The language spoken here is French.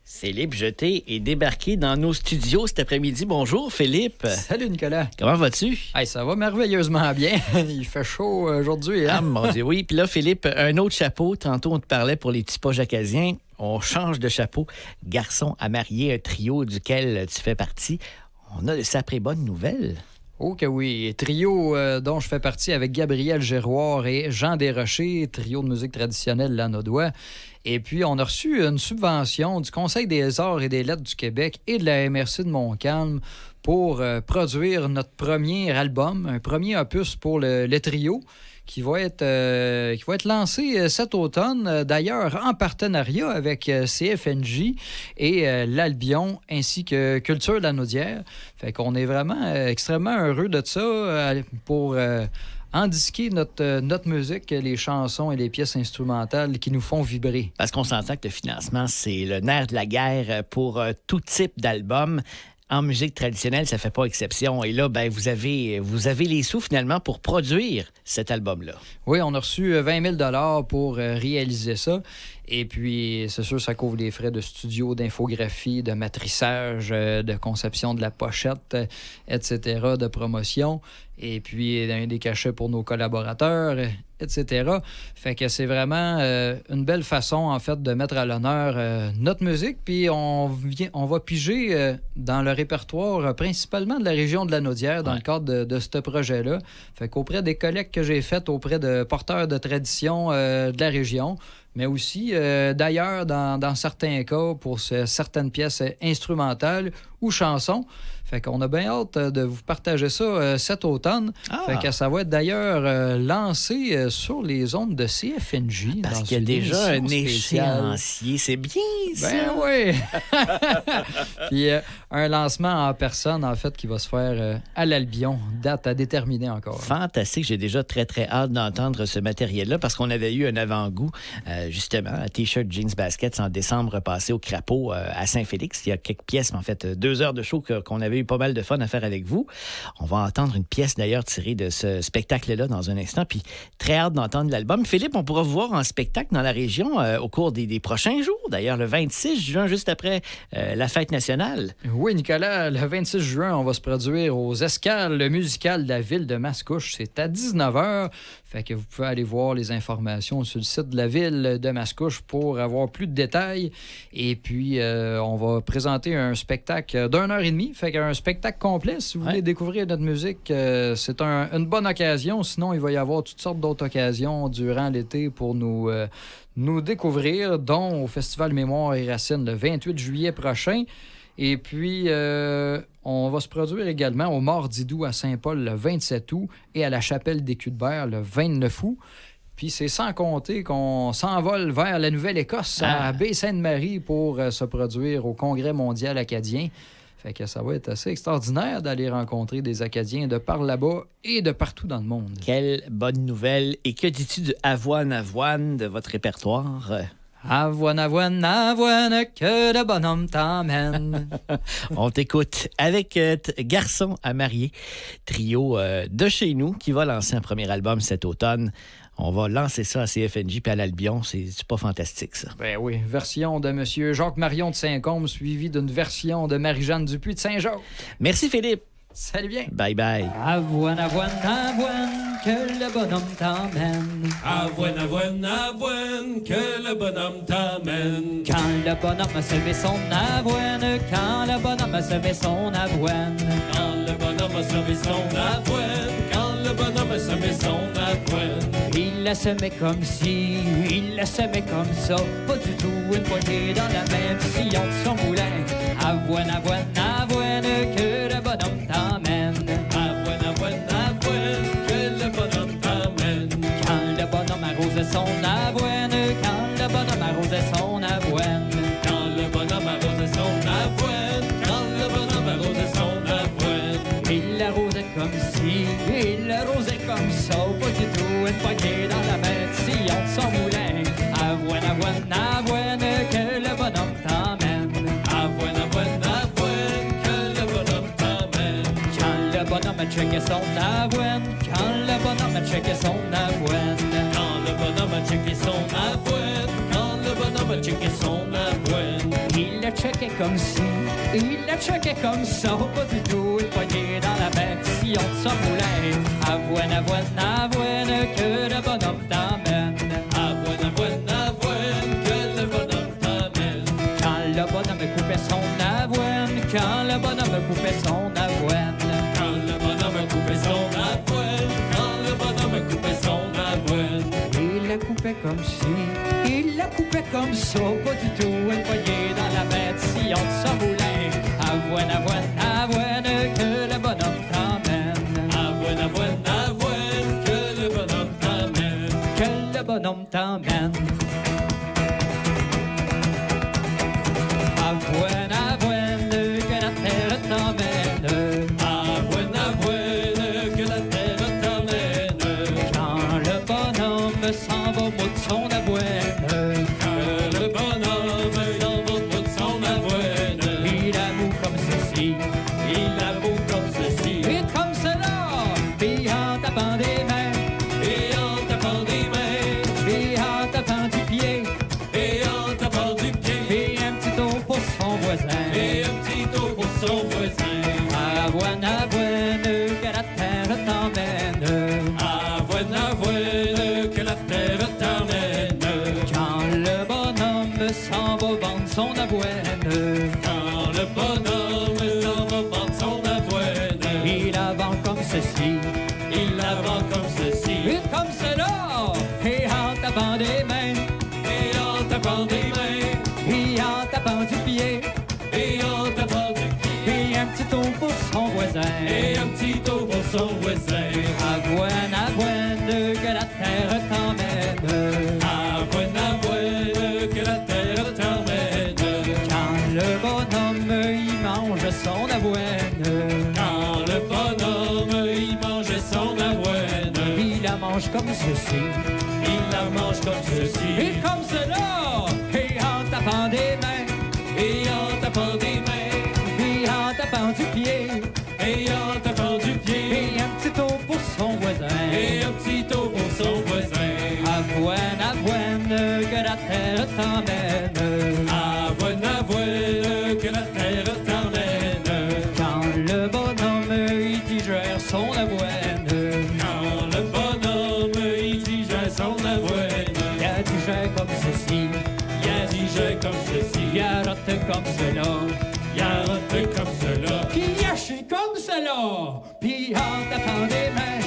Philippe Jeté est débarqué dans nos studios cet après-midi. Bonjour, Philippe. Salut, Nicolas. Comment vas-tu? Hey, ça va merveilleusement bien. Il fait chaud aujourd'hui. Hein? Ah, mon Dieu, oui. Puis là, Philippe, un autre chapeau. Tantôt, on te parlait pour les petits poches acadiens. On change de chapeau. Garçon à marier, un trio duquel tu fais partie. On a de sacrées bonnes nouvelles. Oh que oui. Trio dont je fais partie avec Gabriel Giroir et Jean Desrochers, trio de musique traditionnelle lanaudois. Et puis, on a reçu une subvention du Conseil des arts et des lettres du Québec et de la MRC de Montcalm pour produire notre premier album, un premier opus pour le trio, qui va être lancé cet automne, d'ailleurs en partenariat avec CFNJ et l'Albion, ainsi que Culture Lanaudière. Fait qu'on est vraiment extrêmement heureux de ça pour endisquer notre musique, les chansons et les pièces instrumentales qui nous font vibrer. Parce qu'on s'entend que le financement, c'est le nerf de la guerre pour tout type d'album. En musique traditionnelle, ça ne fait pas exception. Et là, ben, vous avez les sous, finalement, pour produire cet album-là. Oui, on a reçu 20 000 pour réaliser ça. Et puis, c'est sûr, ça couvre les frais de studio, d'infographie, de matrissage, de conception de la pochette, etc., de promotion. Et puis, des cachets pour nos collaborateurs, etc. Fait que c'est vraiment une belle façon, en fait, de mettre à l'honneur notre musique. Puis, on va piger dans le répertoire principalement de la région de Lanaudière dans le cadre de ce projet-là. Fait qu'auprès des collègues que j'ai faites auprès de porteurs de tradition de la région, mais aussi d'ailleurs dans certains cas pour certaines pièces instrumentales ou chansons. Fait qu'on a bien hâte de vous partager ça cet automne. Fait que ça va être d'ailleurs lancé sur les ondes de CFNJ. Parce qu'il y a déjà un échéancier. C'est bien, ça! Ben oui! Puis un lancement en personne, en fait, qui va se faire à l'Albion. Date à déterminer encore. Fantastique. J'ai déjà très, très hâte d'entendre ce matériel-là parce qu'on avait eu un avant-goût, justement, un T-shirt Jeans Baskets en décembre passé au Crapaud à Saint-Félix. Il y a quelques pièces, mais en fait, 2 heures de show qu'on avait eu pas mal de fun à faire avec vous. On va entendre une pièce, d'ailleurs, tirée de ce spectacle-là dans un instant. Puis très hâte d'entendre l'album. Philippe, on pourra vous voir en spectacle dans la région au cours des prochains jours. D'ailleurs, le 26 juin, juste après la fête nationale. Oui, Nicolas, le 26 juin, on va se produire aux Escales musicales de la ville de Mascouche. C'est à 19h. Fait que vous pouvez aller voir les informations sur le site de la ville de Mascouche pour avoir plus de détails. Et puis, on va présenter un spectacle d'1h30. Fait qu'un spectacle complet, si vous voulez découvrir notre musique, c'est une bonne occasion. Sinon, il va y avoir toutes sortes d'autres occasions durant l'été pour nous découvrir, dont au Festival Mémoire et Racines le 28 juillet prochain. Et puis, on va se produire également au Mordidou à Saint-Paul le 27 août et à la Chapelle des Culs-de-Berre le 29 août. Puis c'est sans compter qu'on s'envole vers la Nouvelle-Écosse à Baie-Sainte-Marie pour se produire au Congrès mondial acadien. Fait que ça va être assez extraordinaire d'aller rencontrer des Acadiens de par là-bas et de partout dans le monde. Quelle bonne nouvelle. Et que dis-tu de Avoine, Avoine de votre répertoire? Avoine, avoine, avoine, que le bonhomme t'emmène. On t'écoute avec Garçon à marier, trio de chez nous qui va lancer un premier album cet automne. On va lancer ça à CFNJ puis à l'Albion. C'est pas fantastique, ça. Ben oui, version de M. Jacques Marion de Saint-Côme suivie d'une version de Marie-Jeanne Dupuis de Saint-Jacques. Merci, Philippe. Salut bien. Bye bye. Avoine, avoine, avoine, que le bonhomme t'emmène. Avoine, avoine, avoine, que le bonhomme t'emmène. Quand le bonhomme a semé son avoine, quand le bonhomme a semé son avoine. Quand le bonhomme a semé son avoine, quand le bonhomme a semé son avoine. Il la semait comme ci, il la semait comme ça, pas du tout une poignée dans la même sillon de son moulin. Avoine, avoine, avoine, que le bonhomme t'emmène. Avoine, avoine, avoine, que le bonhomme t'emmène. Quand le bonhomme arrosait son avoine, quand le bonhomme arrosait son avoine. Quand le bonhomme arrosait son avoine, quand le bonhomme arrosait son avoine. Il l'arrosait comme ci, il l'arrosait comme ça, pas du tout une poignée dans la même sillon de son moulin. Avoine, avoine, avoine, que le bonhomme t'emmène. Avoine, avoine, avoine, que le bonhomme t'emmène. Quand le bonhomme a checké son avoine, quand le bonhomme a checké son avoine. Quand le bonhomme a checké son avoine, quand le bonhomme a checké son avoine. Il le checkait comme si, il le checkait comme ça, pas du tout, une poignée dans la bec, si on te moulin. Avoine, avoine, avoine, que le bonhomme t'emmène. Avoine, avoine, avoine, que le bonhomme t'amène. Quand le bonhomme coupait son avoine, quand le bonhomme coupait son avoine. Quand le bonhomme coupait son avoine, quand le bonhomme coupait son avoine. Il la coupait comme si, il la coupait comme ça, pas du tout, une poignée dans la bête, si on te moulin. Avoine, avoine, avoine, que le bonhomme t'emmène. Avoine, avoine, avoine, que le bonhomme t'amène. Que le bonhomme t'emmène. Avoine, avoine, que la terre t'emmène. Avoine, avoine, que la terre t'amène. Quand le bonhomme s'en va au bout de son avoine. Quand le bonhomme s'en va au bout de son avoine. Il avoue comme ceci, Il avoue comme ceci. et comme cela, puis en tapant des mains, Et en tapant des mains. puis en tapant du pied, Et en tapant du pied. et un petit tour pour son voisin. Et un petit tour pour son voisin. Avoine, avoine, que la terre t'emmène. Avoine, avoine, que la terre t'amène. Quand le bonhomme s'en va vendre son avoine, Quand le bonhomme s'en va vendre son avoine. il la vend comme ceci, Il la vend comme ceci. et comme cela, et en tapant des mains, Et en tapant des mains. et en tapant du pied, Et en tapant du pied. et un petit tour pour son voisin. Et un petit tour pour son voisin. Avoine, avoine, que la terre t'emmène. Avoine, avoine, que la terre t'amène. Quand le bonhomme il mange son avoine, Quand le bonhomme il mange son avoine. il la mange comme ceci, Il la mange comme ceci. et comme cela, et en tapant des mains, Et en tapant des mains. et en tapant du pied, Et en tapant du pied. et un petit tour pour son voisin. Et un petit tour pour son voisin. Avoine, avoine, que la terre t'emmène. Avoine, avoine, que la terre t'emmène. Quand le bonhomme il digère son avoine, Quand le bonhomme il digère son avoine. il a digère comme ceci, Il a digère comme ceci. il a roté comme cela, Il a roté comme cela. qui a chié comme cela, puis en tapant des mains,